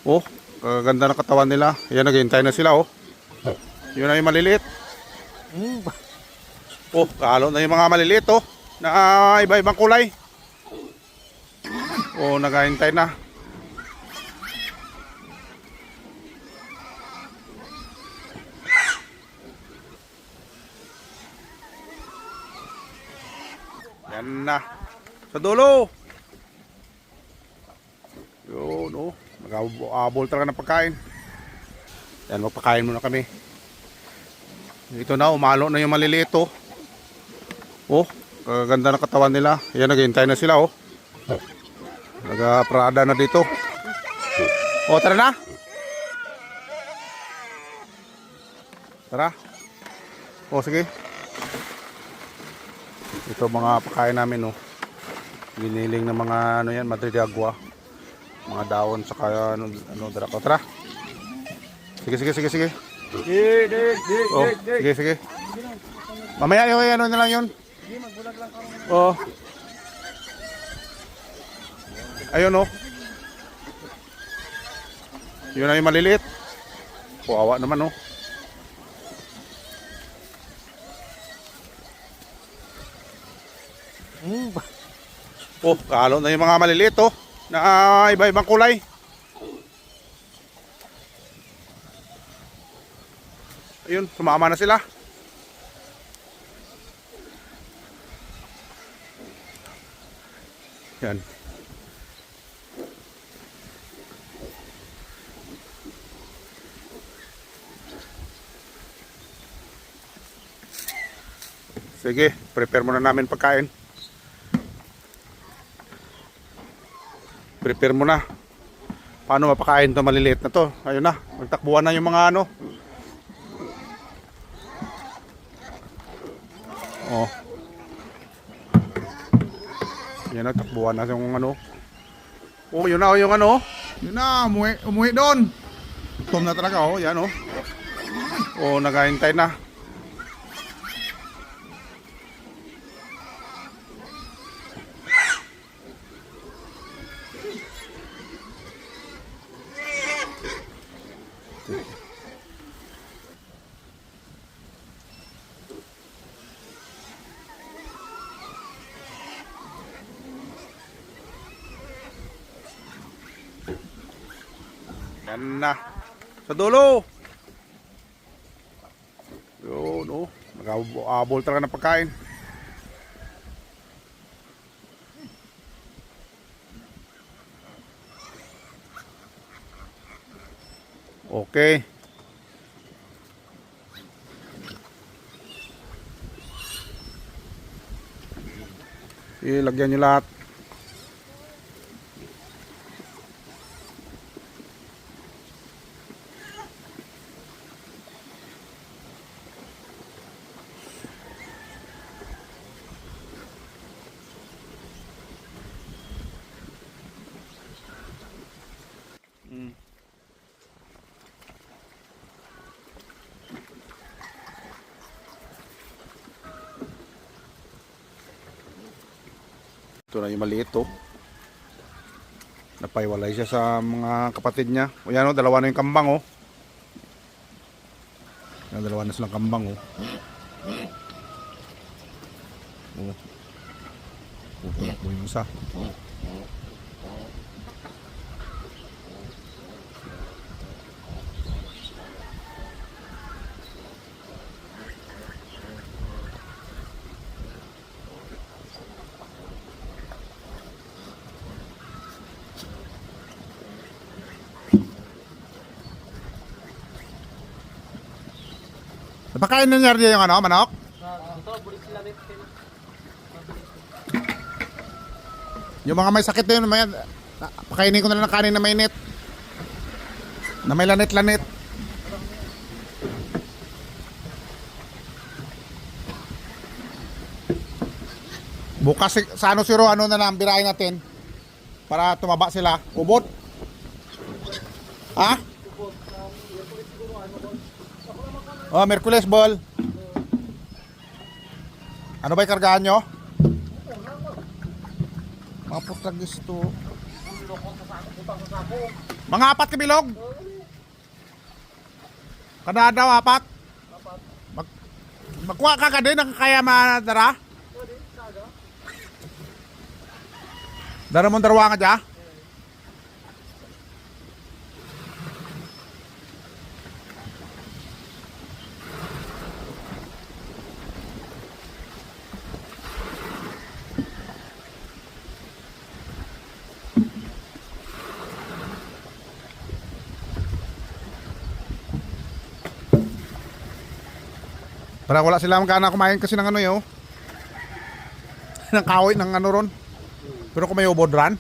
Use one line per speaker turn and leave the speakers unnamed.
Oh, kaganda ng katawan nila. Ayan, naghihintay na sila, oh. Yun na yung maliliit. Oh, kalo na yung mga maliliit, oh. Na iba-ibang kulay. Oh, naghihintay na. Yan na. Sa dulo. Yun, oh. Nag-abol talaga ng pagkain. Yan, magpakain muna kami. Ito na, umalo na yung maliliit, oh. Oh, kaganda ng katawan nila. Ayan, naghihintay na sila, oh. Nag-prada na dito. Oh, tara na. Tara. Oh, sige. Ito mga pagkain namin, oh. Giniling ng mga ano yan, Madre de Agua. Mga dahon saka ano drako. Tara. Sige. Oh, sige. Mamaya yung ano na lang yun. Oh. Ayun, oh. Yun na yung maliliit. Kawawa naman, oh. Oh, kalo na yung mga maliliit, oh. Na iba-ibang kulay. Ayun, sumama na sila. Yan. Sige, prepare muna namin pagkain. Prepare muna. Paano mapakain to maliliit na to? Ayun na, magtakbuhan na yung mga ano. Oh. Yan na, takbuhan na yung ano. Oh, yun na, yung ano. Yun na, umuwi doon. Tom na talaga, oh, yan, oh. Oh, naghahintay na. Yan na. Sa dulo. Yun, oh. Nag-abol talaga ng pagkain. Okay. Ilagyan nyo lahat. Ito na yung maliit, oh. Napaiwalay siya sa mga kapatid niya. O yan, oh, dalawa na yung kambang, oh. Yan, dalawa na silang kambang, oh. Oh. Tutulak mo yung isa. Napakain na niya yung ano, manok? Yung mga may sakit na yun, pakainin ko na lang ng kanin na mainit. Na may lanit-lanit. Bukas sa ano siro, ano na lang, birahin natin. Para tumaba sila. Ubod? Ha? Oh, Merkules ball. Ano ba yung kargahan nyo? Mga putagis to. Mga 4 ka bilog. Kada daw 4. Magkuha ka din ang kaya madara. Dara mo darwa nga dya. Para wala sila magkana kumain kasi ng ano yun. Ng kahoy ng ano ron. Pero kung may ubod ran.